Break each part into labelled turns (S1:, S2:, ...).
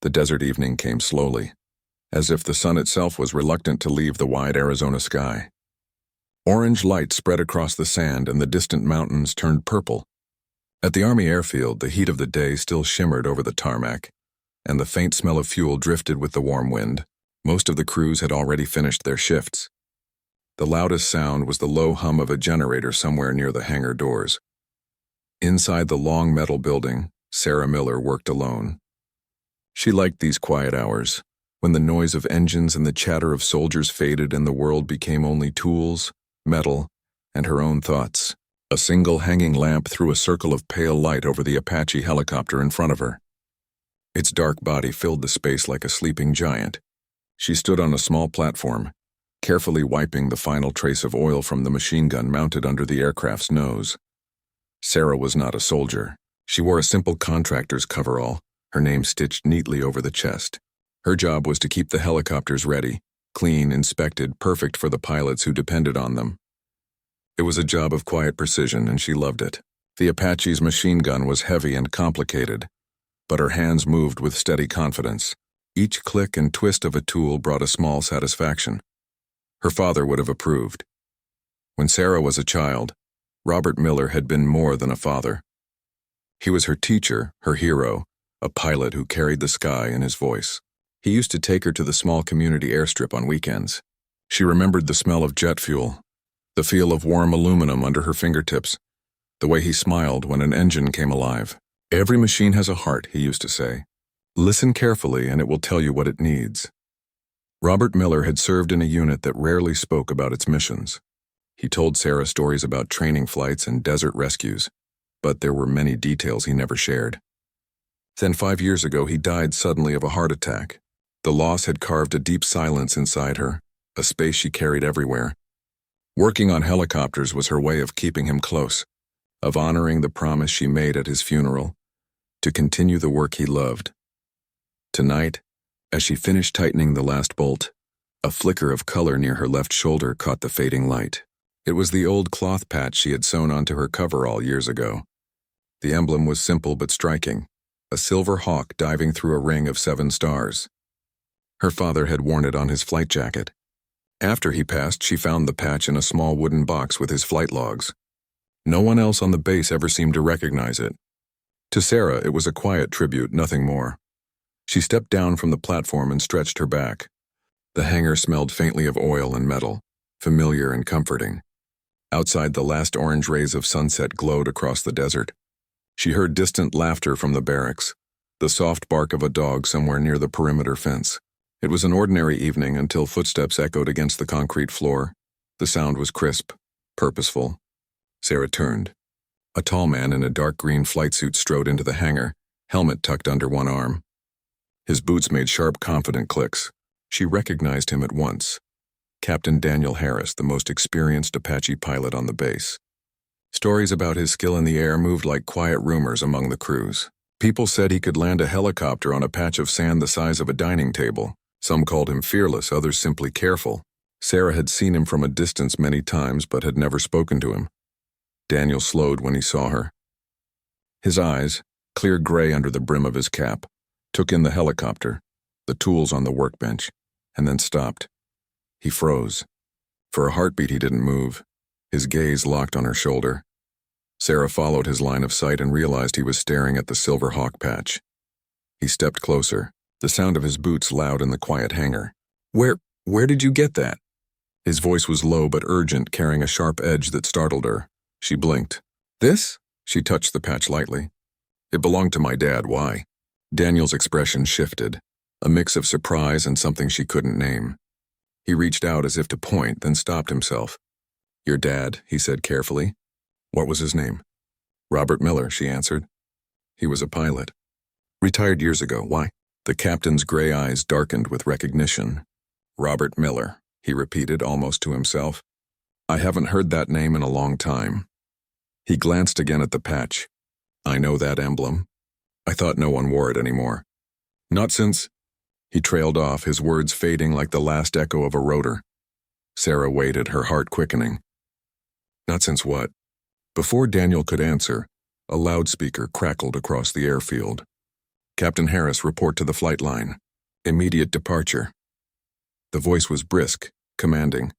S1: The desert evening came slowly, as if the sun itself was reluctant to leave the wide Arizona sky. Orange light spread across the sand and the distant mountains turned purple. At the Army airfield, the heat of the day still shimmered over the tarmac, and the faint smell of fuel drifted with the warm wind. Most of the crews had already finished their shifts. The loudest sound was the low hum of a generator somewhere near the hangar doors. Inside the long metal building, Sarah Miller worked alone. She liked these quiet hours, when the noise of engines and the chatter of soldiers faded and the world became only tools, metal, and her own thoughts. A single hanging lamp threw a circle of pale light over the Apache helicopter in front of her. Its dark body filled the space like a sleeping giant. She stood on a small platform, carefully wiping the final trace of oil from the machine gun mounted under the aircraft's nose. Sarah was not a soldier. She wore a simple contractor's coverall, her name stitched neatly over the chest. Her job was to keep the helicopters ready, clean, inspected, perfect for the pilots who depended on them. It was a job of quiet precision, and she loved it. The Apache's machine gun was heavy and complicated, but her hands moved with steady confidence. Each click and twist of a tool brought a small satisfaction. Her father would have approved. When Sarah was a child, Robert Miller had been more than a father. He was her teacher, her hero, a pilot who carried the sky in his voice. He used to take her to the small community airstrip on weekends. She remembered the smell of jet fuel, the feel of warm aluminum under her fingertips, the way he smiled when an engine came alive. "Every machine has a heart," he used to say. "Listen carefully and it will tell you what it needs." Robert Miller had served in a unit that rarely spoke about its missions. He told Sarah stories about training flights and desert rescues, but there were many details he never shared. Then 5 years ago, he died suddenly of a heart attack. The loss had carved a deep silence inside her, a space she carried everywhere. Working on helicopters was her way of keeping him close, of honoring the promise she made at his funeral, to continue the work he loved. Tonight, as she finished tightening the last bolt, a flicker of color near her left shoulder caught the fading light. It was the old cloth patch she had sewn onto her coverall years ago. The emblem was simple but striking, a silver hawk diving through a ring of 7 stars. Her father had worn it on his flight jacket. After he passed, she found the patch in a small wooden box with his flight logs. No one else on the base ever seemed to recognize it. To Sarah, it was a quiet tribute, nothing more. She stepped down from the platform and stretched her back. The hangar smelled faintly of oil and metal, familiar and comforting. Outside, the last orange rays of sunset glowed across the desert. She heard distant laughter from the barracks, the soft bark of a dog somewhere near the perimeter fence. It was an ordinary evening until footsteps echoed against the concrete floor. The sound was crisp, purposeful. Sarah turned. A tall man in a dark green flight suit strode into the hangar, helmet tucked under one arm. His boots made sharp, confident clicks. She recognized him at once. Captain Daniel Harris, the most experienced Apache pilot on the base. Stories about his skill in the air moved like quiet rumors among the crews. People said he could land a helicopter on a patch of sand the size of a dining table. Some called him fearless, others simply careful. Sarah had seen him from a distance many times but had never spoken to him. Daniel slowed when he saw her. His eyes, clear gray under the brim of his cap, took in the helicopter, the tools on the workbench, and then stopped. He froze. For a heartbeat, he didn't move, his gaze locked on her shoulder. Sarah followed his line of sight and realized he was staring at the silver hawk patch. He stepped closer, the sound of his boots loud in the quiet hangar. Where did you get that?" His voice was low but urgent, carrying a sharp edge that startled her. She blinked. "This?" She touched the patch lightly. "It belonged to my dad. Why?" Daniel's expression shifted, a mix of surprise and something she couldn't name. He reached out as if to point, then stopped himself. "Your dad," he said carefully. "What was his name?" "Robert Miller," she answered. "He was a pilot. Retired years ago. Why?" The captain's gray eyes darkened with recognition. "Robert Miller," he repeated almost to himself. "I haven't heard that name in a long time." He glanced again at the patch. "I know that emblem. I thought no one wore it anymore. Not since—" He trailed off, his words fading like the last echo of a rotor. Sarah waited, her heart quickening. "Not since what?" Before Daniel could answer, a loudspeaker crackled across the airfield. Captain Harris, report to the flight line. Immediate departure. The voice was brisk, commanding.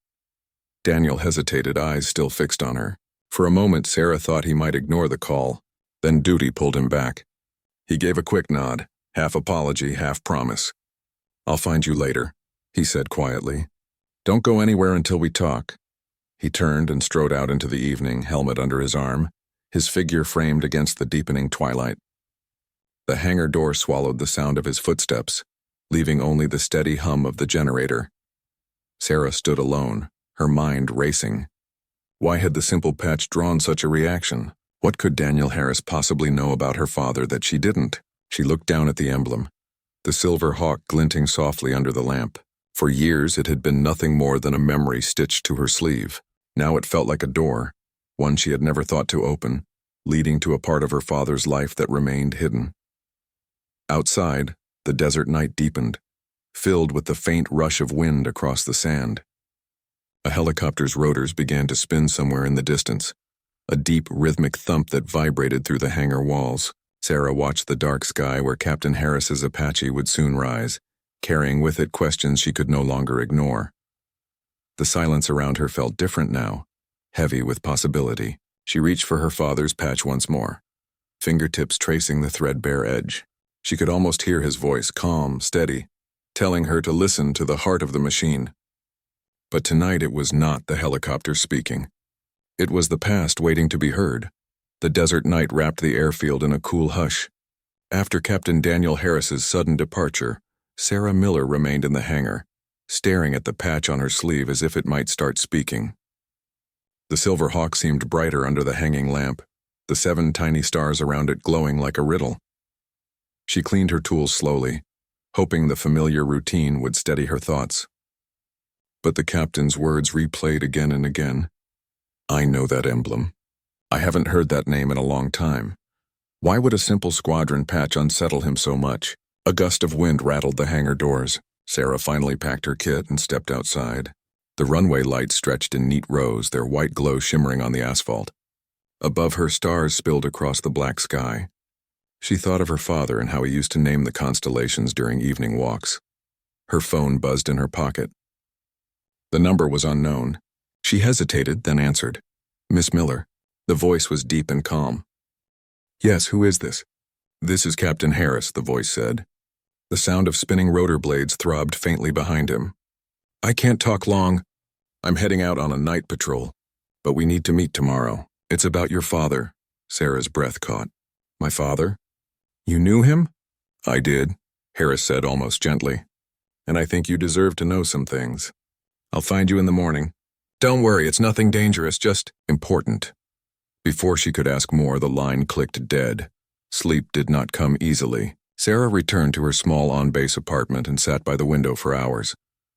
S1: Daniel hesitated, eyes still fixed on her. For a moment, Sarah thought he might ignore the call. Then duty pulled him back. He gave a quick nod, half apology, half promise. I'll find you later, he said quietly. Don't go anywhere until we talk. He turned and strode out into the evening, helmet under his arm, his figure framed against the deepening twilight. The hangar door swallowed the sound of his footsteps, leaving only the steady hum of the generator. Sarah stood alone, her mind racing. Why had the simple patch drawn such a reaction? What could Daniel Harris possibly know about her father that she didn't? She looked down at the emblem, the silver hawk glinting softly under the lamp. For years it had been nothing more than a memory stitched to her sleeve. Now it felt like a door, one she had never thought to open, leading to a part of her father's life that remained hidden. Outside, the desert night deepened, filled with the faint rush of wind across the sand. A helicopter's rotors began to spin somewhere in the distance, a deep, rhythmic thump that vibrated through the hangar walls. Sarah watched the dark sky where Captain Harris's Apache would soon rise, carrying with it questions she could no longer ignore. The silence around her felt different now, heavy with possibility. She reached for her father's patch once more, fingertips tracing the threadbare edge. She could almost hear his voice, calm, steady, telling her to listen to the heart of the machine. But tonight it was not the helicopter speaking. It was the past waiting to be heard. The desert night wrapped the airfield in a cool hush. After Captain Daniel Harris's sudden departure, Sarah Miller remained in the hangar, staring at the patch on her sleeve as if it might start speaking. The silver hawk seemed brighter under the hanging lamp, the 7 tiny stars around it glowing like a riddle. She cleaned her tools slowly, hoping the familiar routine would steady her thoughts. But the captain's words replayed again and again. I know that emblem. I haven't heard that name in a long time. Why would a simple squadron patch unsettle him so much? A gust of wind rattled the hangar doors. Sarah finally packed her kit and stepped outside. The runway lights stretched in neat rows, their white glow shimmering on the asphalt. Above her, stars spilled across the black sky. She thought of her father and how he used to name the constellations during evening walks. Her phone buzzed in her pocket. The number was unknown. She hesitated, then answered. Miss Miller. The voice was deep and calm. Yes, who is this? This is Captain Harris, the voice said. The sound of spinning rotor blades throbbed faintly behind him. I can't talk long. I'm heading out on a night patrol. But we need to meet tomorrow. It's about your father. Sarah's breath caught. My father? You knew him? I did, Harris said almost gently. And I think you deserve to know some things. I'll find you in the morning. Don't worry, it's nothing dangerous, just important. Before she could ask more, the line clicked dead. Sleep did not come easily. Sarah returned to her small on-base apartment and sat by the window for hours,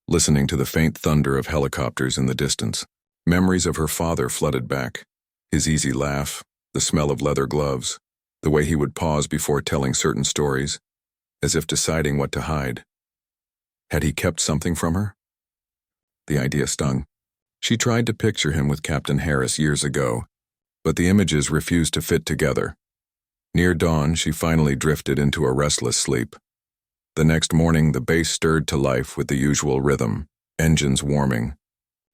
S1: listening to the faint thunder of helicopters in the distance. Memories of her father flooded back. His easy laugh, the smell of leather gloves, the way he would pause before telling certain stories, as if deciding what to hide. Had he kept something from her? The idea stung. She tried to picture him with Captain Harris years ago, but the images refused to fit together. Near dawn, she finally drifted into a restless sleep. The next morning, the base stirred to life with the usual rhythm, engines warming,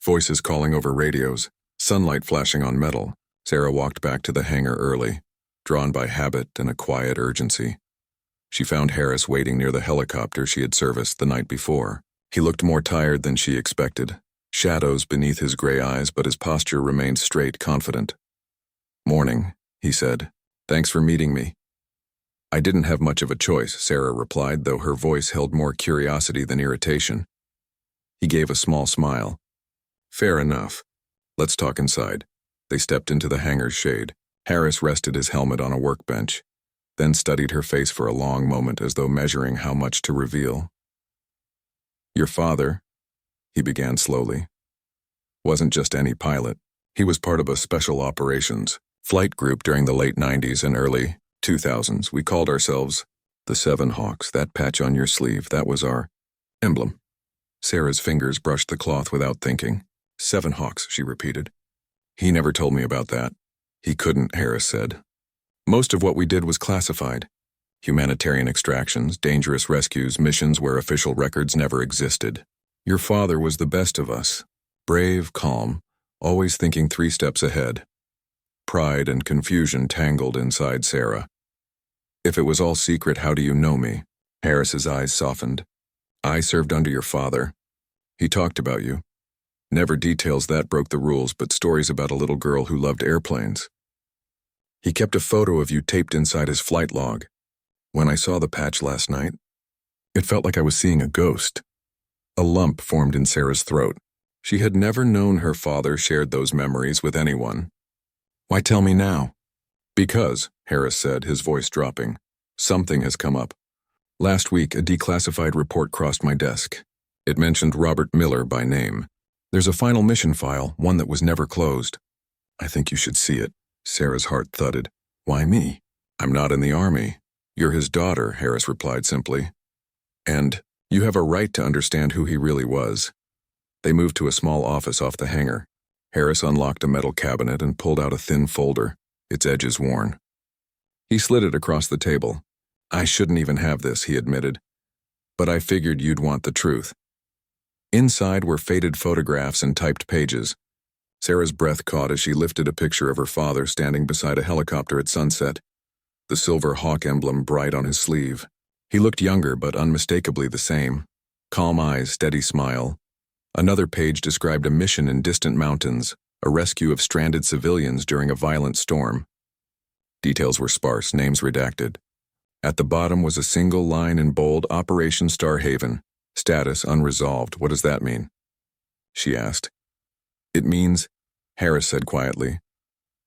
S1: voices calling over radios, sunlight flashing on metal. Sarah walked back to the hangar early, drawn by habit and a quiet urgency. She found Harris waiting near the helicopter she had serviced the night before. He looked more tired than she expected, shadows beneath his gray eyes, but his posture remained straight, confident. Morning, he said. Thanks for meeting me. I didn't have much of a choice, Sarah replied, though her voice held more curiosity than irritation. He gave a small smile. Fair enough. Let's talk inside. They stepped into the hangar's shade. Harris rested his helmet on a workbench, then studied her face for a long moment as though measuring how much to reveal. Your father, he began slowly, wasn't just any pilot. He was part of a special operations flight group during the late 90s and early 2000s. We called ourselves the Seven Hawks. That patch on your sleeve, that was our emblem. Sarah's fingers brushed the cloth without thinking. 7 Hawks, she repeated. He never told me about that. He couldn't, Harris said. Most of what we did was classified. Humanitarian extractions, dangerous rescues, missions where official records never existed. Your father was the best of us. Brave, calm, always thinking 3 steps ahead. Pride and confusion tangled inside Sarah. If it was all secret, how do you know me? Harris's eyes softened. I served under your father. He talked about you. Never details that broke the rules, but stories about a little girl who loved airplanes. He kept a photo of you taped inside his flight log. When I saw the patch last night, it felt like I was seeing a ghost. A lump formed in Sarah's throat. She had never known her father shared those memories with anyone. Why tell me now? Because, Harris said, his voice dropping, something has come up. Last week, a declassified report crossed my desk. It mentioned Robert Miller by name. There's a final mission file, one that was never closed. I think you should see it. Sarah's heart thudded. Why me? I'm not in the army. You're his daughter, Harris replied simply. And you have a right to understand who he really was. They moved to a small office off the hangar. Harris unlocked a metal cabinet and pulled out a thin folder, its edges worn. He slid it across the table. I shouldn't even have this, he admitted. But I figured you'd want the truth. Inside were faded photographs and typed pages. Sarah's breath caught as she lifted a picture of her father standing beside a helicopter at sunset, the silver hawk emblem bright on his sleeve. He looked younger but unmistakably the same. Calm eyes, steady smile. Another page described a mission in distant mountains, a rescue of stranded civilians during a violent storm. Details were sparse, names redacted. At the bottom was a single line in bold, Operation Starhaven. Status unresolved. What does that mean? She asked. It means, Harris said quietly,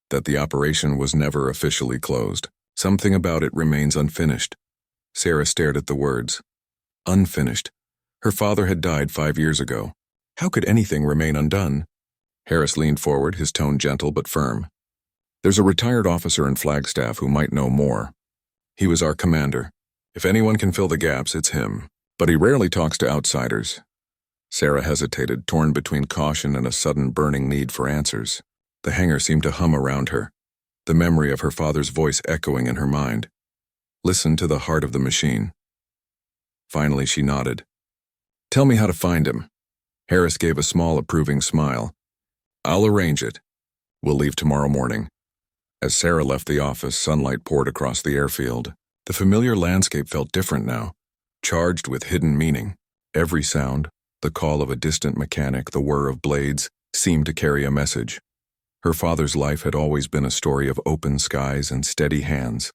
S1: that the operation was never officially closed. Something about it remains unfinished. Sarah stared at the words. Unfinished. Her father had died 5 years ago. How could anything remain undone? Harris leaned forward, his tone gentle but firm. There's a retired officer in Flagstaff who might know more. He was our commander. If anyone can fill the gaps, it's him. But he rarely talks to outsiders. Sarah hesitated, torn between caution and a sudden burning need for answers. The hangar seemed to hum around her, the memory of her father's voice echoing in her mind. Listen to the heart of the machine. Finally, she nodded. Tell me how to find him. Harris gave a small, approving smile. I'll arrange it. We'll leave tomorrow morning. As Sarah left the office, sunlight poured across the airfield. The familiar landscape felt different now, charged with hidden meaning. Every sound, the call of a distant mechanic, the whir of blades, seemed to carry a message. Her father's life had always been a story of open skies and steady hands.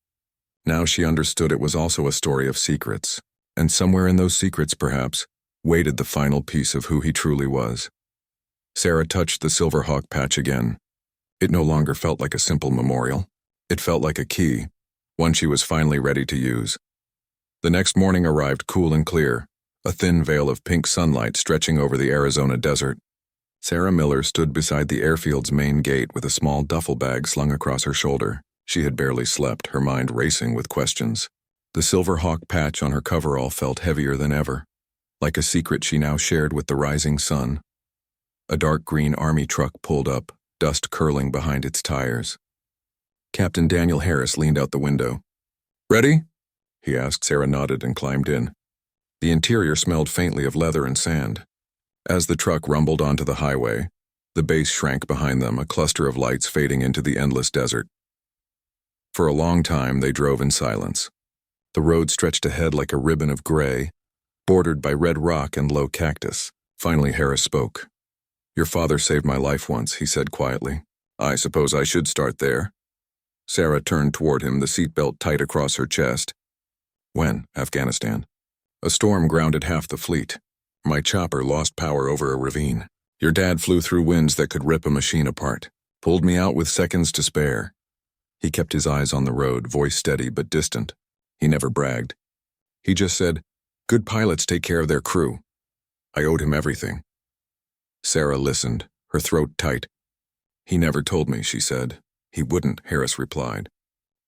S1: Now she understood it was also a story of secrets, and somewhere in those secrets, perhaps, waited the final piece of who he truly was. Sarah touched the silver hawk patch again. It no longer felt like a simple memorial. It felt like a key, one she was finally ready to use. The next morning arrived cool and clear, a thin veil of pink sunlight stretching over the Arizona desert. Sarah Miller stood beside the airfield's main gate with a small duffel bag slung across her shoulder. She had barely slept, her mind racing with questions. The silver hawk patch on her coverall felt heavier than ever, like a secret she now shared with the rising sun. A dark green army truck pulled up, dust curling behind its tires. Captain Daniel Harris leaned out the window. Ready? He asked. Sarah nodded and climbed in. The interior smelled faintly of leather and sand. As the truck rumbled onto the highway, the base shrank behind them, a cluster of lights fading into the endless desert. For a long time, they drove in silence. The road stretched ahead like a ribbon of gray, bordered by red rock and low cactus. Finally, Harris spoke. Your father saved my life once, he said quietly. I suppose I should start there. Sarah turned toward him, the seatbelt tight across her chest. When? Afghanistan. A storm grounded half the fleet. My chopper lost power over a ravine. Your dad flew through winds that could rip a machine apart. Pulled me out with seconds to spare. He kept his eyes on the road, voice steady but distant. He never bragged. He just said, good pilots take care of their crew. I owed him everything. Sarah listened, her throat tight. He never told me, she said. He wouldn't, Harris replied.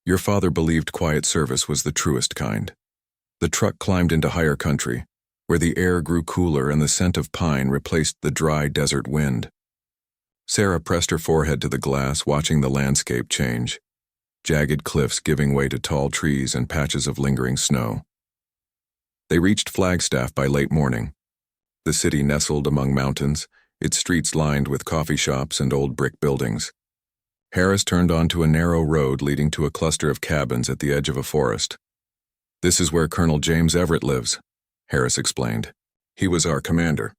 S1: Your father believed quiet service was the truest kind. The truck climbed into higher country, where the air grew cooler and the scent of pine replaced the dry desert wind. Sarah pressed her forehead to the glass, watching the landscape change. jagged cliffs giving way to tall trees and patches of lingering snow. They reached Flagstaff by late morning. The city nestled among mountains, its streets lined with coffee shops and old brick buildings. Harris turned onto a narrow road leading to a cluster of cabins at the edge of a forest. "This is where Colonel James Everett lives," Harris explained. "He was our commander.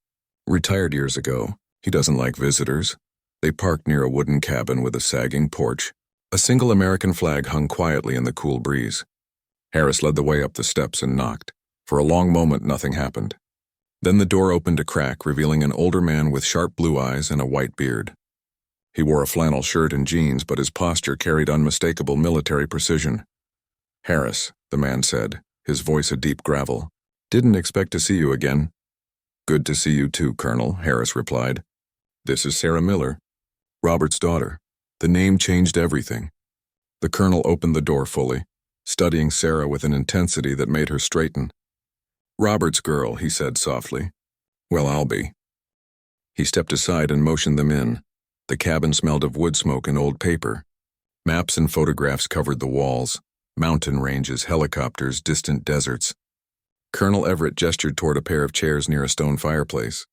S1: Retired years ago. He doesn't like visitors." They parked near a wooden cabin with a sagging porch. A single American flag hung quietly in the cool breeze. Harris led the way up the steps and knocked. For a long moment, nothing happened. Then the door opened a crack, revealing an older man with sharp blue eyes and a white beard. He wore a flannel shirt and jeans, but his posture carried unmistakable military precision. "Harris," the man said, his voice a deep gravel. "Didn't expect to see you again." "Good to see you too, Colonel," Harris replied. "This is Sarah Miller, Robert's daughter." The name changed everything. The colonel opened the door fully, studying Sarah with an intensity that made her straighten. "Robert's girl," he said softly. "Well, I'll be." He stepped aside and motioned them in. The cabin smelled of wood smoke and old paper. Maps and photographs covered the walls. Mountain ranges, helicopters, distant deserts. Colonel Everett gestured toward a pair of chairs near a stone fireplace.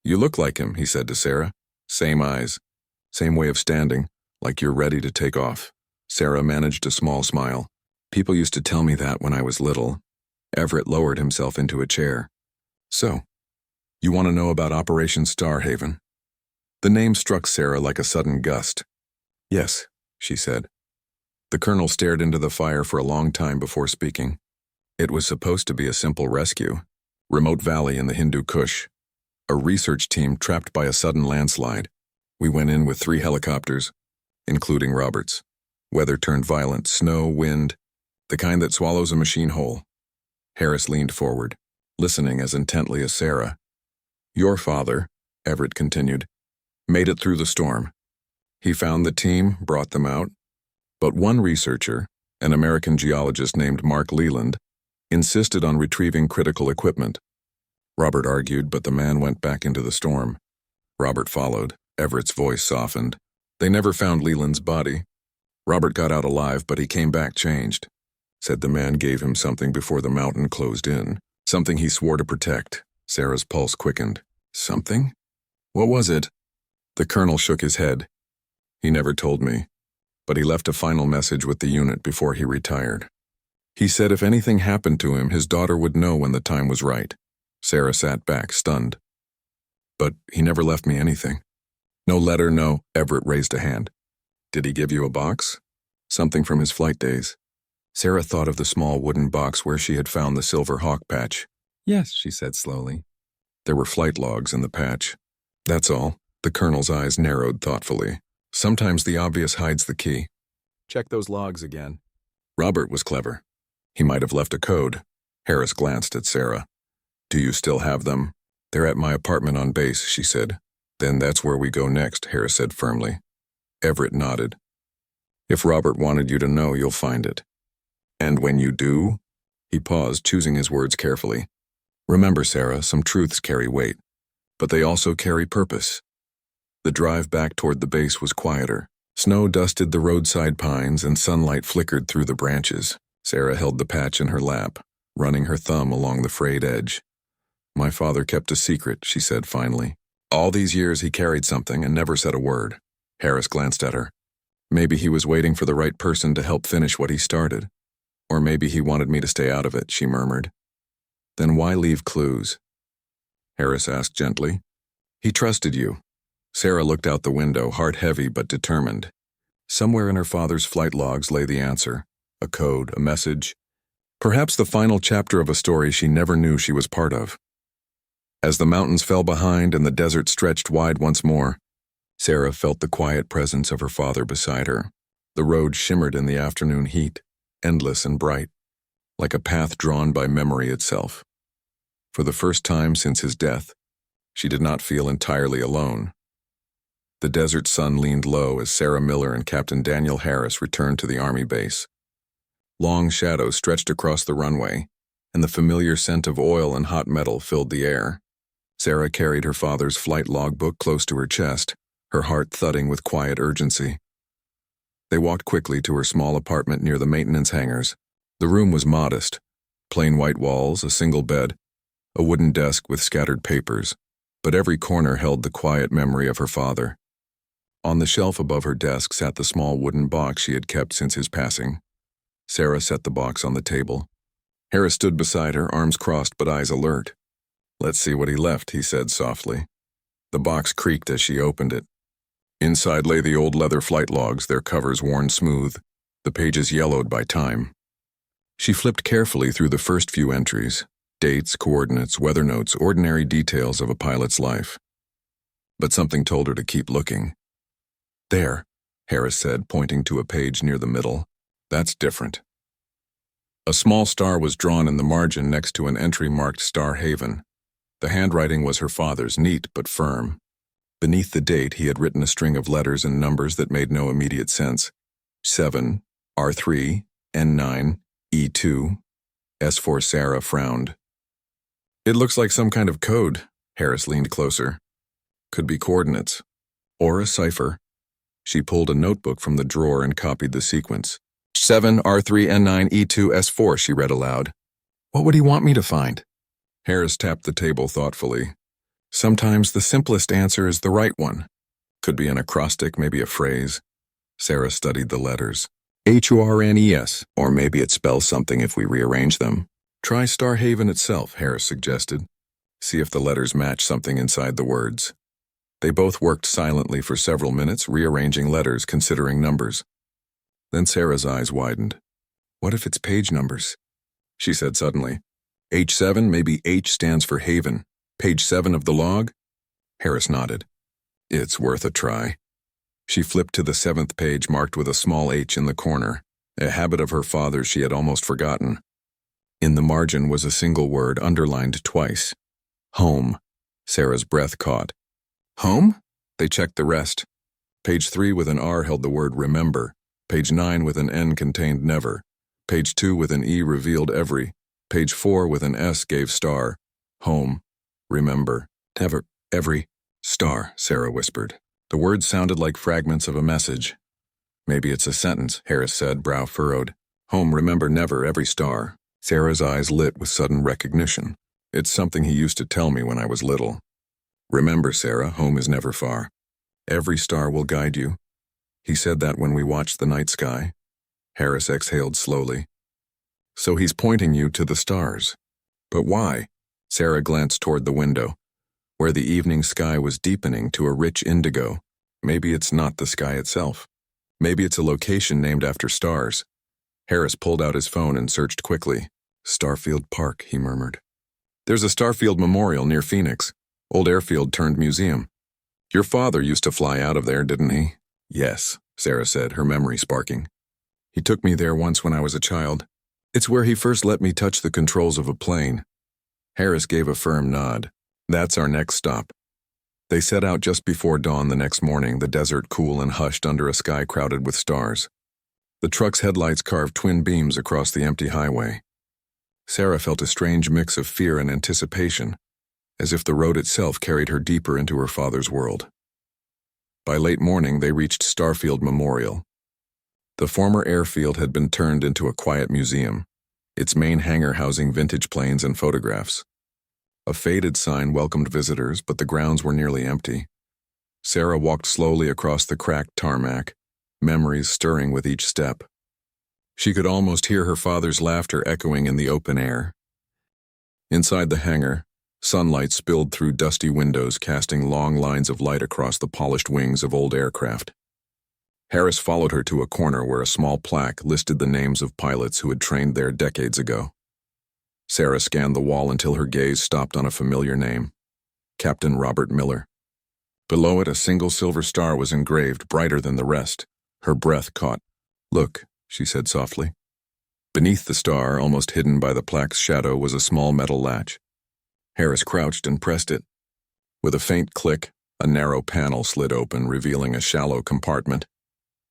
S1: "You look like him," he said to Sarah. "Same eyes. Same way of standing, like you're ready to take off." Sarah managed a small smile. "People used to tell me that when I was little." Everett lowered himself into a chair. "So, you want to know about Operation Starhaven?" The name struck Sarah like a sudden gust. "Yes," she said. The colonel stared into the fire for a long time before speaking. "It was supposed to be a simple rescue. Remote valley in the Hindu Kush. A research team trapped by a sudden landslide. We went in with 3 helicopters, including Robert's. Weather turned violent, snow, wind, the kind that swallows a machine whole." Harris leaned forward, listening as intently as Sarah. "Your father," Everett continued, "made it through the storm. He found the team, brought them out. But one researcher, an American geologist named Mark Leland, insisted on retrieving critical equipment. Robert argued, but the man went back into the storm. Robert followed. Everett's voice softened. They never found Leland's body. Robert got out alive, but he came back changed. Said the man gave him something before the mountain closed in. Something he swore to protect." Sarah's pulse quickened. "Something? What was it?" The colonel shook his head. "He never told me, but he left a final message with the unit before he retired. He said if anything happened to him, his daughter would know when the time was right." Sarah sat back, stunned. "But he never left me anything." "No letter, no." Everett raised a hand. "Did he give you a box? Something from his flight days?" Sarah thought of the small wooden box where she had found the silver hawk patch. "Yes," she said slowly. There were flight logs in the patch. "That's all." The colonel's eyes narrowed thoughtfully. "Sometimes the obvious hides the key. Check those logs again." Robert was clever. He might have left a code. Harris glanced at Sarah. "Do you still have them?" "They're at my apartment on base," she said. "Then that's where we go next," Harris said firmly. Everett nodded. "If Robert wanted you to know, you'll find it." "And when you do?" He paused, choosing his words carefully. "Remember, Sarah, some truths carry weight, but they also carry purpose." The drive back toward the base was quieter. Snow dusted the roadside pines and sunlight flickered through the branches. Sarah held the patch in her lap, running her thumb along the frayed edge. "My father kept a secret," she said finally. "All these years he carried something and never said a word." Harris glanced at her. "Maybe he was waiting for the right person to help finish what he started. Or maybe he wanted me to stay out of it," she murmured. "Then why leave clues?" Harris asked gently. "He trusted you." Sarah looked out the window, heart heavy but determined. Somewhere in her father's flight logs lay the answer. A code, a message. Perhaps the final chapter of a story she never knew she was part of. As the mountains fell behind and the desert stretched wide once more, Sarah felt the quiet presence of her father beside her. The road shimmered in the afternoon heat, endless and bright, like a path drawn by memory itself. For the first time since his death, she did not feel entirely alone. The desert sun leaned low as Sarah Miller and Captain Daniel Harris returned to the Army base. Long shadows stretched across the runway, and the familiar scent of oil and hot metal filled the air. Sarah carried her father's flight logbook close to her chest, her heart thudding with quiet urgency. They walked quickly to her small apartment near the maintenance hangars. The room was modest. Plain white walls, a single bed, a wooden desk with scattered papers, but every corner held the quiet memory of her father. On the shelf above her desk sat the small wooden box she had kept since his passing. Sarah set the box on the table. Harris stood beside her, arms crossed but eyes alert. "Let's see what he left," he said softly. The box creaked as she opened it. Inside lay the old leather flight logs, their covers worn smooth, the pages yellowed by time. She flipped carefully through the first few entries, dates, coordinates, weather notes, ordinary details of a pilot's life. But something told her to keep looking. "There," Harris said, pointing to a page near the middle. "That's different." A small star was drawn in the margin next to an entry marked Star Haven. The handwriting was her father's, neat but firm. Beneath the date, he had written a string of letters and numbers that made no immediate sense. 7, R3, N9, E2, S4. Sarah frowned. "It looks like some kind of code." Harris leaned closer. "Could be coordinates. Or a cipher." She pulled a notebook from the drawer and copied the sequence. 7, R3, N9, E2, S4, she read aloud. "What would he want me to find?" Harris tapped the table thoughtfully. "Sometimes the simplest answer is the right one. Could be an acrostic, maybe a phrase." Sarah studied the letters. HURNES, or maybe it spells something if we rearrange them. "Try Star Haven itself," Harris suggested. "See if the letters match something inside the words." They both worked silently for several minutes, rearranging letters, considering numbers. Then Sarah's eyes widened. "What if it's page numbers?" she said suddenly. "H7, maybe H stands for Haven. Page 7 of the log?" Harris nodded. "It's worth a try." She flipped to the 7th page marked with a small H in the corner, a habit of her father's she had almost forgotten. In the margin was a single word underlined twice. "Home." Sarah's breath caught. "Home?" They checked the rest. Page 3 with an R held the word remember. Page 9 with an N contained never. Page 2 with an E revealed every. Page 4 with an S gave star. Home. Remember. Never. Every. Star, Sarah whispered. The words sounded like fragments of a message. "Maybe it's a sentence," Harris said, brow furrowed. "Home, remember, never, every star." Sarah's eyes lit with sudden recognition. "It's something he used to tell me when I was little. Remember, Sarah, home is never far. Every star will guide you. He said that when we watched the night sky." Harris exhaled slowly. "So he's pointing you to the stars. But why?" Sarah glanced toward the window, where the evening sky was deepening to a rich indigo. Maybe it's not the sky itself. Maybe it's a location named after stars. Harris pulled out his phone and searched quickly. "Starfield Park," he murmured. "There's a Starfield Memorial near Phoenix. Old airfield turned museum. Your father used to fly out of there, didn't he?" "Yes," Sarah said, her memory sparking. "He took me there once when I was a child. It's where he first let me touch the controls of a plane." Harris gave a firm nod. "That's our next stop." They set out just before dawn the next morning, the desert cool and hushed under a sky crowded with stars. The truck's headlights carved twin beams across the empty highway. Sarah felt a strange mix of fear and anticipation, as if the road itself carried her deeper into her father's world. By late morning, they reached Starfield Memorial. The former airfield had been turned into a quiet museum, its main hangar housing vintage planes and photographs. A faded sign welcomed visitors, but the grounds were nearly empty. Sarah walked slowly across the cracked tarmac, memories stirring with each step. She could almost hear her father's laughter echoing in the open air. Inside the hangar, sunlight spilled through dusty windows, casting long lines of light across the polished wings of old aircraft. Harris followed her to a corner where a small plaque listed the names of pilots who had trained there decades ago. Sarah scanned the wall until her gaze stopped on a familiar name, Captain Robert Miller. Below it, a single silver star was engraved, brighter than the rest. Her breath caught. "Look," she said softly. Beneath the star, almost hidden by the plaque's shadow, was a small metal latch. Harris crouched and pressed it. With a faint click, a narrow panel slid open, revealing a shallow compartment.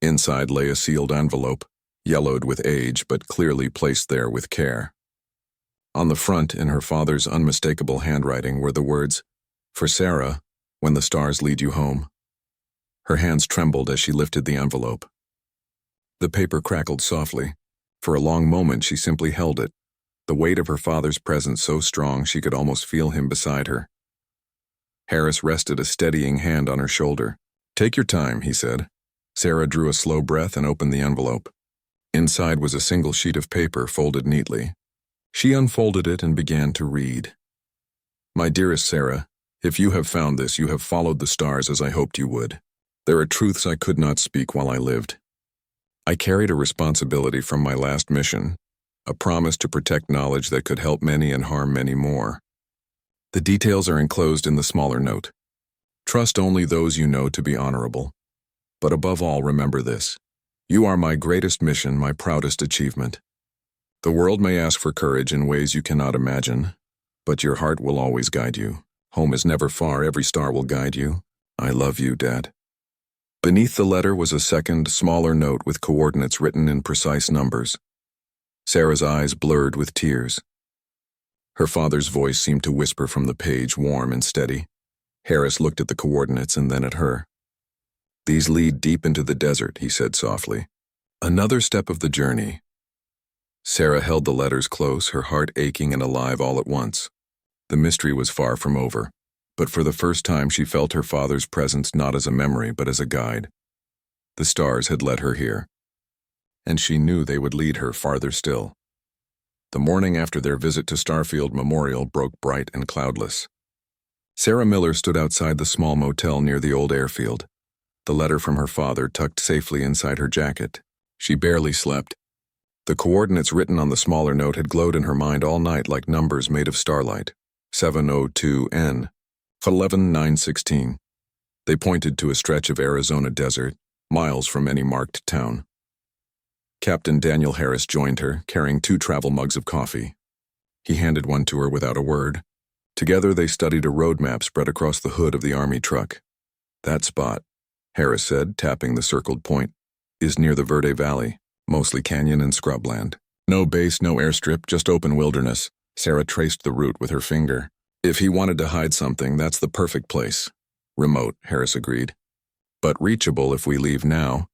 S1: Inside lay a sealed envelope, yellowed with age but clearly placed there with care. On the front, in her father's unmistakable handwriting, were the words, "For Sarah, when the stars lead you home." Her hands trembled as she lifted the envelope. The paper crackled softly. For a long moment she simply held it, the weight of her father's presence so strong she could almost feel him beside her. Harris rested a steadying hand on her shoulder. "Take your time," he said. Sarah drew a slow breath and opened the envelope. Inside was a single sheet of paper folded neatly. She unfolded it and began to read. "My dearest Sarah, if you have found this, you have followed the stars as I hoped you would. There are truths I could not speak while I lived. I carried a responsibility from my last mission, a promise to protect knowledge that could help many and harm many more. The details are enclosed in the smaller note. Trust only those you know to be honorable. But above all, remember this. You are my greatest mission, my proudest achievement. The world may ask for courage in ways you cannot imagine, but your heart will always guide you. Home is never far, every star will guide you. I love you, Dad." Beneath the letter was a second, smaller note with coordinates written in precise numbers. Sarah's eyes blurred with tears. Her father's voice seemed to whisper from the page, warm and steady. Harris looked at the coordinates and then at her. "These lead deep into the desert," he said softly. "Another step of the journey." Sarah held the letters close, her heart aching and alive all at once. The mystery was far from over, but for the first time she felt her father's presence not as a memory but as a guide. The stars had led her here, and she knew they would lead her farther still. The morning after their visit to Starfield Memorial broke bright and cloudless. Sarah Miller stood outside the small motel near the old airfield, the letter from her father tucked safely inside her jacket. She barely slept. The coordinates written on the smaller note had glowed in her mind all night like numbers made of starlight. 702N, 11916. They pointed to a stretch of Arizona desert, miles from any marked town. Captain Daniel Harris joined her, carrying 2 travel mugs of coffee. He handed one to her without a word. Together they studied a road map spread across the hood of the Army truck. "That spot," Harris said, tapping the circled point, "is near the Verde Valley, mostly canyon and scrubland. No base, no airstrip, just open wilderness." Sarah traced the route with her finger. "If he wanted to hide something, that's the perfect place." "Remote," Harris agreed. "But reachable if we leave now."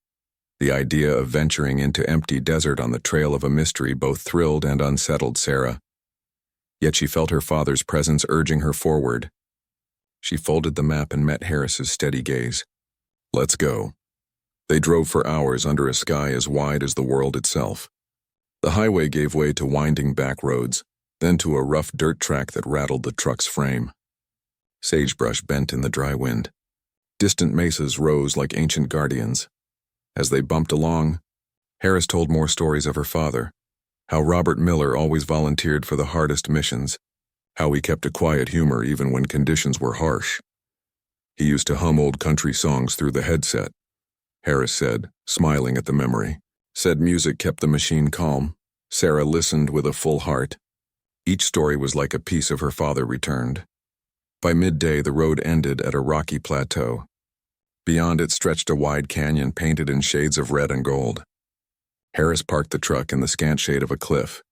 S1: The idea of venturing into empty desert on the trail of a mystery both thrilled and unsettled Sarah. Yet she felt her father's presence urging her forward. She folded the map and met Harris's steady gaze. "Let's go." They drove for hours under a sky as wide as the world itself. The highway gave way to winding back roads, then to a rough dirt track that rattled the truck's frame. Sagebrush bent in the dry wind. Distant mesas rose like ancient guardians. As they bumped along, Harris told more stories of her father, how Robert Miller always volunteered for the hardest missions, how he kept a quiet humor even when conditions were harsh. He used to hum old country songs through the headset, Harris said, smiling at the memory. Said music kept the machine calm. Sarah listened with a full heart. Each story was like a piece of her father returned. By midday, the road ended at a rocky plateau. Beyond it stretched a wide canyon painted in shades of red and gold. Harris parked the truck in the scant shade of a cliff.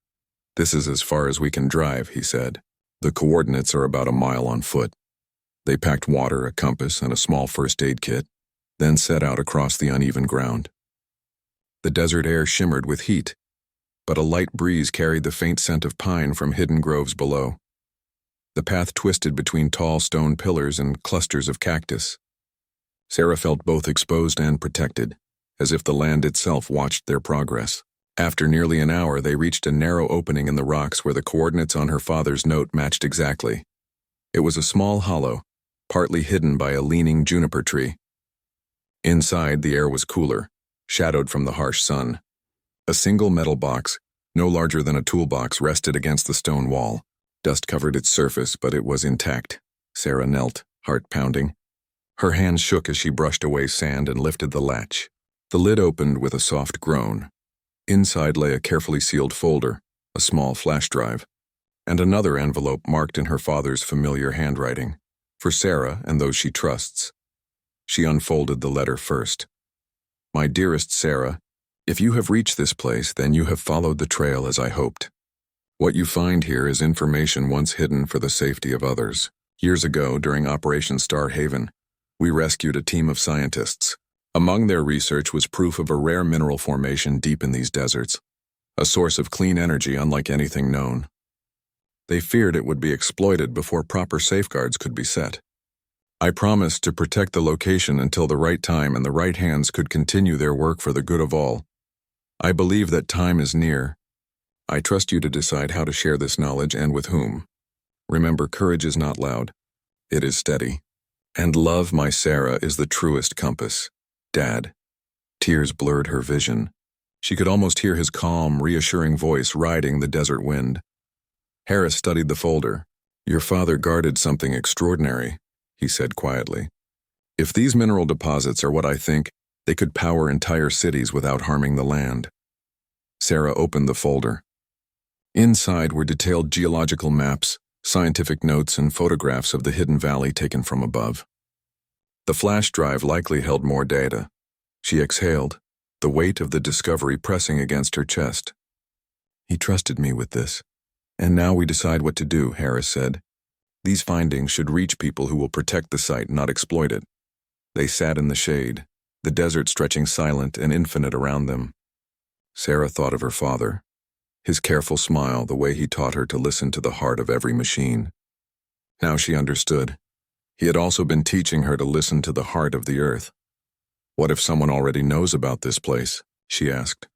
S1: "This is as far as we can drive," he said. "The coordinates are about a mile on foot." They packed water, a compass, and a small first aid kit, then set out across the uneven ground. The desert air shimmered with heat, but a light breeze carried the faint scent of pine from hidden groves below. The path twisted between tall stone pillars and clusters of cactus. Sarah felt both exposed and protected, as if the land itself watched their progress. After nearly an hour, they reached a narrow opening in the rocks where the coordinates on her father's note matched exactly. It was a small hollow, partly hidden by a leaning juniper tree. Inside, the air was cooler, shadowed from the harsh sun. A single metal box, no larger than a toolbox, rested against the stone wall. Dust covered its surface, but it was intact. Sarah knelt, heart pounding. Her hands shook as she brushed away sand and lifted the latch. The lid opened with a soft groan. Inside lay a carefully sealed folder, a small flash drive, and another envelope marked in her father's familiar handwriting, for Sarah and those she trusts. She unfolded the letter first. "My dearest Sarah, if you have reached this place, then you have followed the trail as I hoped. What you find here is information once hidden for the safety of others. Years ago, during Operation Star Haven, we rescued a team of scientists, Among their research was proof of a rare mineral formation deep in these deserts, a source of clean energy unlike anything known. They feared it would be exploited before proper safeguards could be set. I promised to protect the location until the right time and the right hands could continue their work for the good of all. I believe that time is near. I trust you to decide how to share this knowledge and with whom. Remember, courage is not loud. It is steady. And love, my Sarah, is the truest compass. Dad. Tears blurred her vision. She could almost hear his calm, reassuring voice riding the desert wind. Harris studied the folder. Your father guarded something extraordinary, he said quietly. If these mineral deposits are what I think, they could power entire cities without harming the land. Sarah opened the folder. Inside were detailed geological maps, scientific notes, and photographs of the hidden valley taken from above. The flash drive likely held more data. She exhaled, the weight of the discovery pressing against her chest. He trusted me with this. And now we decide what to do, Harris said. These findings should reach people who will protect the site, not exploit it. They sat in the shade, the desert stretching silent and infinite around them. Sarah thought of her father, his careful smile, the way he taught her to listen to the heart of every machine. Now she understood. He had also been teaching her to listen to the heart of the earth. What if someone already knows about this place? She asked.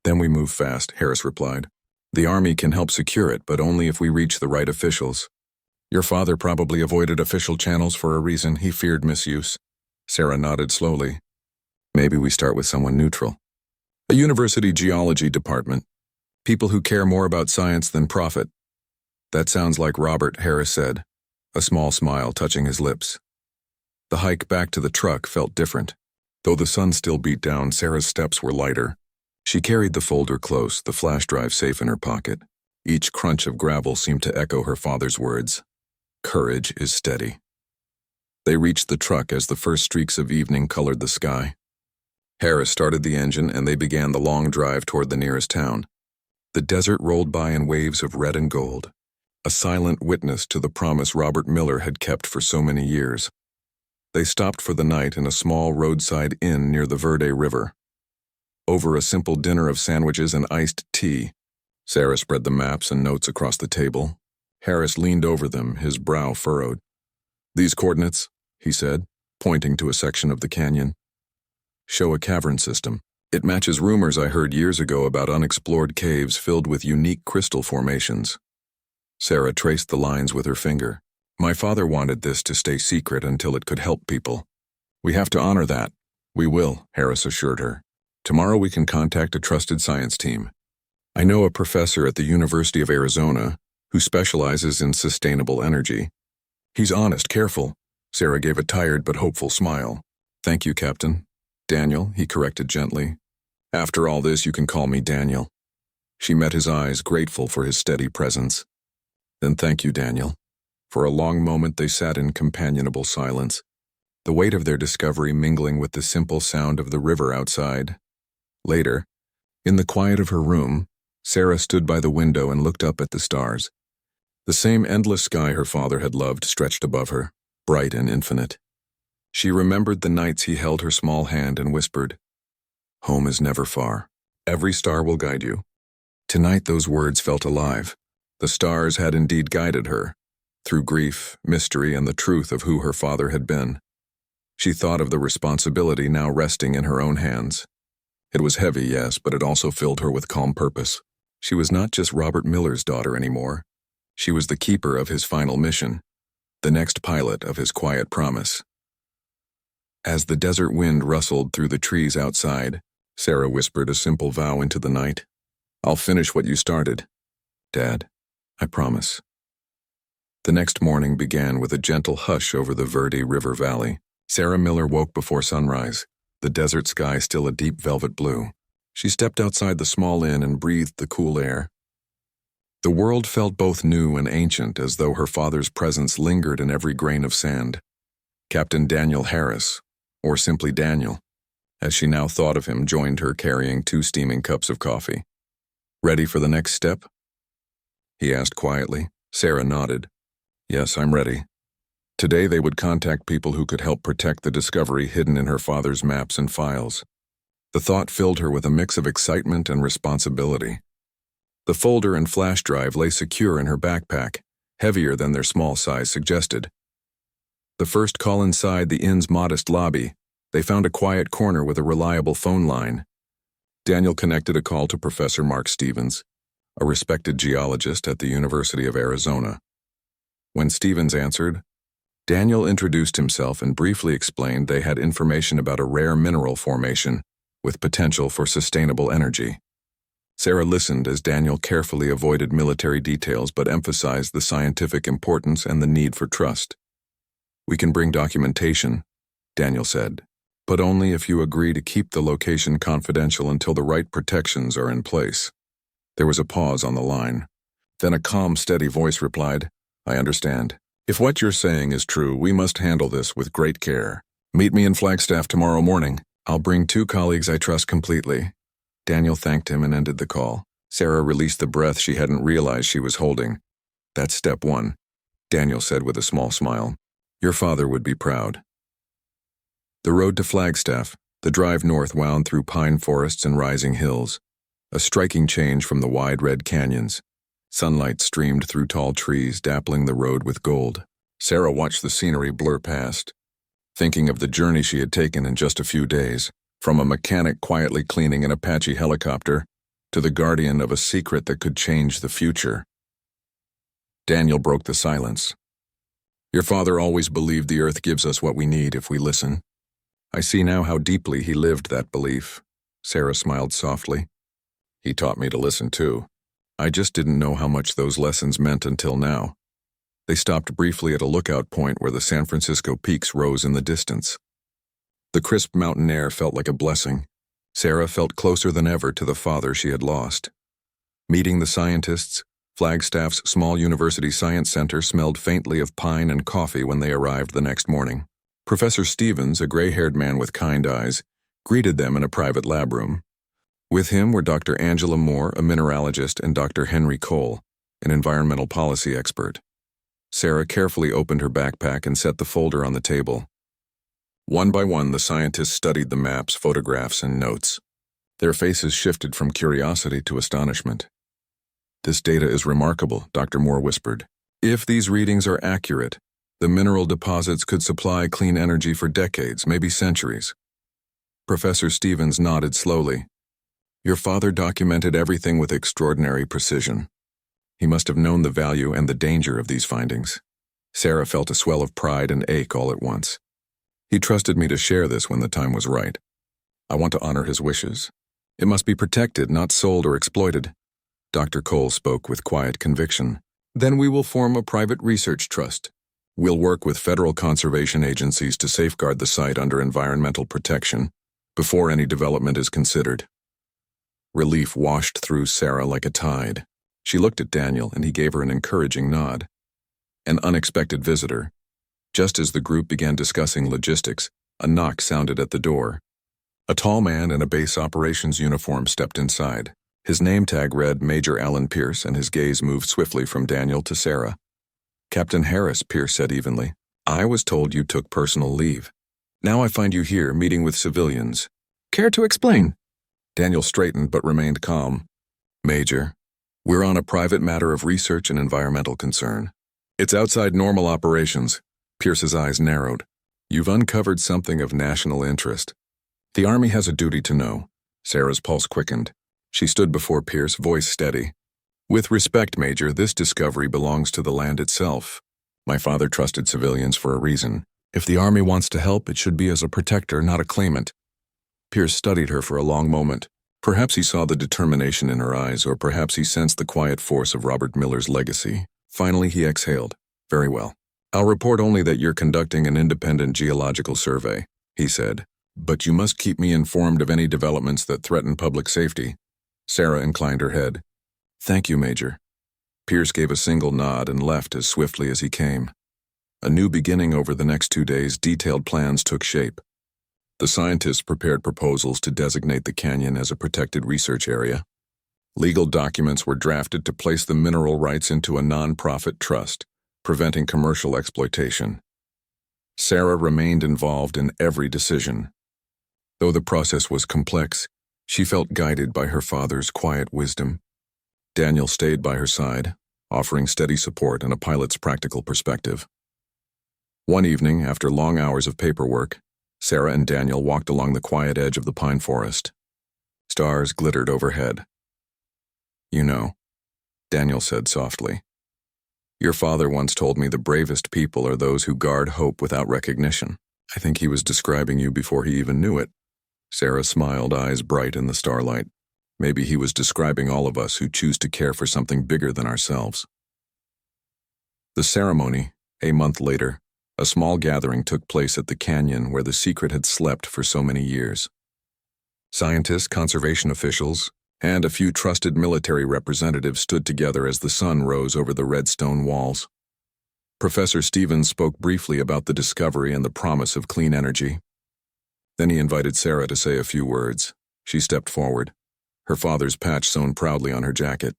S1: Then we move fast, Harris replied. The army can help secure it, but only if we reach the right officials. Your father probably avoided official channels for a reason. He feared misuse. Sarah nodded slowly. Maybe we start with someone neutral. A university geology department. People who care more about science than profit. That sounds like Robert, Harris said, a small smile touching his lips. The hike back to the truck felt different. Though the sun still beat down, Sarah's steps were lighter. She carried the folder close, the flash drive safe in her pocket. Each crunch of gravel seemed to echo her father's words. Courage is steady. They reached the truck as the first streaks of evening colored the sky. Harris started the engine and they began the long drive toward the nearest town. The desert rolled by in waves of red and gold, a silent witness to the promise Robert Miller had kept for so many years. They stopped for the night in a small roadside inn near the Verde River. Over a simple dinner of sandwiches and iced tea, Sarah spread the maps and notes across the table. Harris leaned over them, his brow furrowed. These coordinates, he said, pointing to a section of the canyon, show a cavern system. It matches rumors I heard years ago about unexplored caves filled with unique crystal formations. Sarah traced the lines with her finger. My father wanted this to stay secret until it could help people. We have to honor that. We will, Harris assured her. Tomorrow we can contact a trusted science team. I know a professor at the University of Arizona who specializes in sustainable energy. He's honest, careful. Sarah gave a tired but hopeful smile. Thank you, Captain. Daniel, he corrected gently. After all this, you can call me Daniel. She met his eyes, grateful for his steady presence. Then thank you, Daniel. For a long moment they sat in companionable silence, the weight of their discovery mingling with the simple sound of the river outside. Later, in the quiet of her room, Sarah stood by the window and looked up at the stars. The same endless sky her father had loved stretched above her, bright and infinite. She remembered the nights he held her small hand and whispered, "Home is never far. Every star will guide you." Tonight those words felt alive. The stars had indeed guided her, through grief, mystery, and the truth of who her father had been. She thought of the responsibility now resting in her own hands. It was heavy, yes, but it also filled her with calm purpose. She was not just Robert Miller's daughter anymore. She was the keeper of his final mission, the next pilot of his quiet promise. As the desert wind rustled through the trees outside, Sarah whispered a simple vow into the night. I'll finish what you started. Dad, I promise. The next morning began with a gentle hush over the Verde River Valley. Sarah Miller woke before sunrise, the desert sky still a deep velvet blue. She stepped outside the small inn and breathed the cool air. The world felt both new and ancient, as though her father's presence lingered in every grain of sand. Captain Daniel Harris, or simply Daniel, as she now thought of him, joined her carrying 2 steaming cups of coffee. Ready for the next step? He asked quietly. Sarah nodded. Yes, I'm ready. Today they would contact people who could help protect the discovery hidden in her father's maps and files. The thought filled her with a mix of excitement and responsibility. The folder and flash drive lay secure in her backpack, heavier than their small size suggested. The first call inside the inn's modest lobby, they found a quiet corner with a reliable phone line. Daniel connected a call to Professor Mark Stevens, a respected geologist at the University of Arizona. When Stevens answered, Daniel introduced himself and briefly explained they had information about a rare mineral formation with potential for sustainable energy. Sarah listened as Daniel carefully avoided military details but emphasized the scientific importance and the need for trust. "We can bring documentation," Daniel said, "but only if you agree to keep the location confidential until the right protections are in place." There was a pause on the line. Then a calm, steady voice replied, "I understand. If what you're saying is true, we must handle this with great care. Meet me in Flagstaff tomorrow morning. I'll bring 2 colleagues I trust completely." Daniel thanked him and ended the call. Sarah released the breath she hadn't realized she was holding. "That's step 1, Daniel said with a small smile. "Your father would be proud." The road to Flagstaff, the drive north, wound through pine forests and rising hills, a striking change from the wide red canyons. Sunlight streamed through tall trees, dappling the road with gold. Sarah watched the scenery blur past, thinking of the journey she had taken in just a few days, from a mechanic quietly cleaning an Apache helicopter to the guardian of a secret that could change the future. Daniel broke the silence. "Your father always believed the earth gives us what we need if we listen. I see now how deeply he lived that belief." Sarah smiled softly. "He taught me to listen too. I just didn't know how much those lessons meant until now." They stopped briefly at a lookout point where the San Francisco peaks rose in the distance. The crisp mountain air felt like a blessing. Sarah felt closer than ever to the father she had lost. Meeting the scientists, Flagstaff's small university science center smelled faintly of pine and coffee when they arrived the next morning. Professor Stevens, a gray-haired man with kind eyes, greeted them in a private lab room. With him were Dr. Angela Moore, a mineralogist, and Dr. Henry Cole, an environmental policy expert. Sarah carefully opened her backpack and set the folder on the table. One by one, the scientists studied the maps, photographs, and notes. Their faces shifted from curiosity to astonishment. "This data is remarkable," Dr. Moore whispered. "If these readings are accurate, the mineral deposits could supply clean energy for decades, maybe centuries." Professor Stevens nodded slowly. "Your father documented everything with extraordinary precision. He must have known the value and the danger of these findings." Sarah felt a swell of pride and ache all at once. "He trusted me to share this when the time was right. I want to honor his wishes. It must be protected, not sold or exploited." Dr. Cole spoke with quiet conviction. "Then we will form a private research trust. We'll work with federal conservation agencies to safeguard the site under environmental protection before any development is considered." Relief washed through Sarah like a tide. She looked at Daniel and he gave her an encouraging nod. An unexpected visitor. Just as the group began discussing logistics, a knock sounded at the door. A tall man in a base operations uniform stepped inside. His name tag read Major Alan Pierce, and his gaze moved swiftly from Daniel to Sarah. "Captain Harris," Pierce said evenly. "I was told you took personal leave. Now I find you here meeting with civilians. Care to explain?" Daniel straightened but remained calm. "Major, we're on a private matter of research and environmental concern. It's outside normal operations." Pierce's eyes narrowed. "You've uncovered something of national interest. The Army has a duty to know." Sarah's pulse quickened. She stood before Pierce, voice steady. "With respect, Major, this discovery belongs to the land itself. My father trusted civilians for a reason. If the Army wants to help, it should be as a protector, not a claimant." Pierce studied her for a long moment. Perhaps he saw the determination in her eyes, or perhaps he sensed the quiet force of Robert Miller's legacy. Finally, he exhaled. "Very well. I'll report only that you're conducting an independent geological survey," he said. "But you must keep me informed of any developments that threaten public safety." Sarah inclined her head. "Thank you, Major." Pierce gave a single nod and left as swiftly as he came. A new beginning. Over the next 2 days, detailed plans took shape. The scientists prepared proposals to designate the canyon as a protected research area. Legal documents were drafted to place the mineral rights into a non-profit trust, preventing commercial exploitation. Sarah remained involved in every decision. Though the process was complex, she felt guided by her father's quiet wisdom. Daniel stayed by her side, offering steady support and a pilot's practical perspective. One evening, after long hours of paperwork, Sarah and Daniel walked along the quiet edge of the pine forest. Stars glittered overhead. "You know," Daniel said softly, "your father once told me the bravest people are those who guard hope without recognition." "I think he was describing you before he even knew it." Sarah smiled, eyes bright in the starlight. "Maybe he was describing all of us who choose to care for something bigger than ourselves." The ceremony, a month later, a small gathering took place at the canyon where the secret had slept for so many years. Scientists, conservation officials, and a few trusted military representatives stood together as the sun rose over the red stone walls. Professor Stevens spoke briefly about the discovery and the promise of clean energy. Then he invited Sarah to say a few words. She stepped forward, her father's patch sewn proudly on her jacket.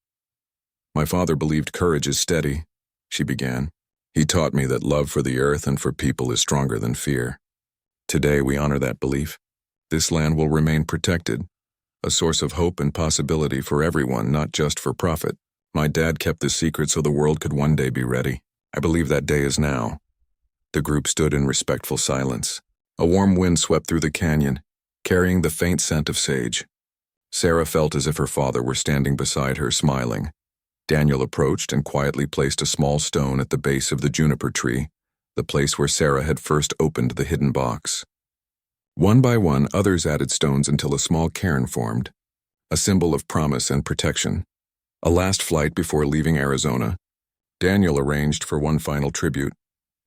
S1: "My father believed courage is steady," she began. "He taught me that love for the earth and for people is stronger than fear. Today we honor that belief. This land will remain protected, a source of hope and possibility for everyone, not just for profit. My dad kept this secret so the world could one day be ready. I believe that day is now." The group stood in respectful silence. A warm wind swept through the canyon, carrying the faint scent of sage. Sarah felt as if her father were standing beside her, smiling. Daniel approached and quietly placed a small stone at the base of the juniper tree, the place where Sarah had first opened the hidden box. One by one, others added stones until a small cairn formed, a symbol of promise and protection. A last flight before leaving Arizona, Daniel arranged for one final tribute,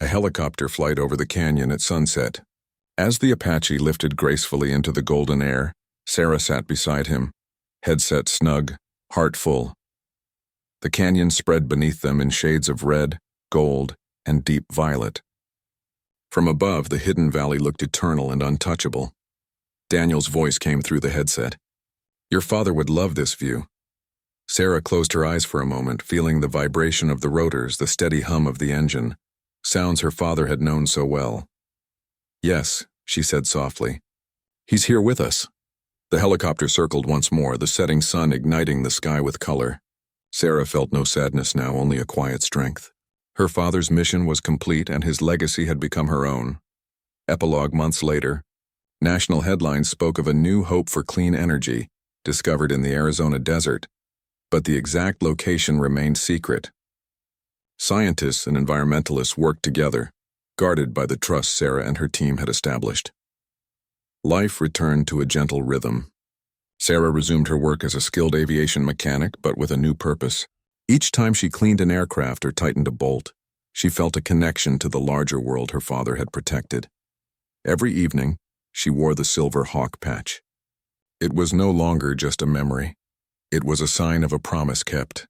S1: a helicopter flight over the canyon at sunset. As the Apache lifted gracefully into the golden air, Sarah sat beside him, head set snug, heart full. The canyon spread beneath them in shades of red, gold, and deep violet. From above, the hidden valley looked eternal and untouchable. Daniel's voice came through the headset. "Your father would love this view." Sarah closed her eyes for a moment, feeling the vibration of the rotors, the steady hum of the engine, sounds her father had known so well. "Yes," she said softly. "He's here with us." The helicopter circled once more, the setting sun igniting the sky with color. Sarah felt no sadness now, only a quiet strength. Her father's mission was complete and his legacy had become her own. Epilogue months later, national headlines spoke of a new hope for clean energy, discovered in the Arizona desert, but the exact location remained secret. Scientists and environmentalists worked together, guarded by the trust Sarah and her team had established. Life returned to a gentle rhythm. Sarah resumed her work as a skilled aviation mechanic, but with a new purpose. Each time she cleaned an aircraft or tightened a bolt, she felt a connection to the larger world her father had protected. Every evening, she wore the silver hawk patch. It was no longer just a memory. It was a sign of a promise kept.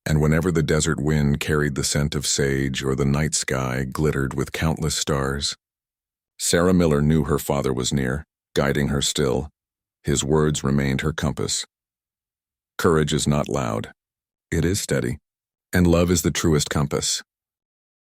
S1: And whenever the desert wind carried the scent of sage or the night sky glittered with countless stars, Sarah Miller knew her father was near, guiding her still. His words remained her compass. Courage is not loud. It is steady. And love is the truest compass.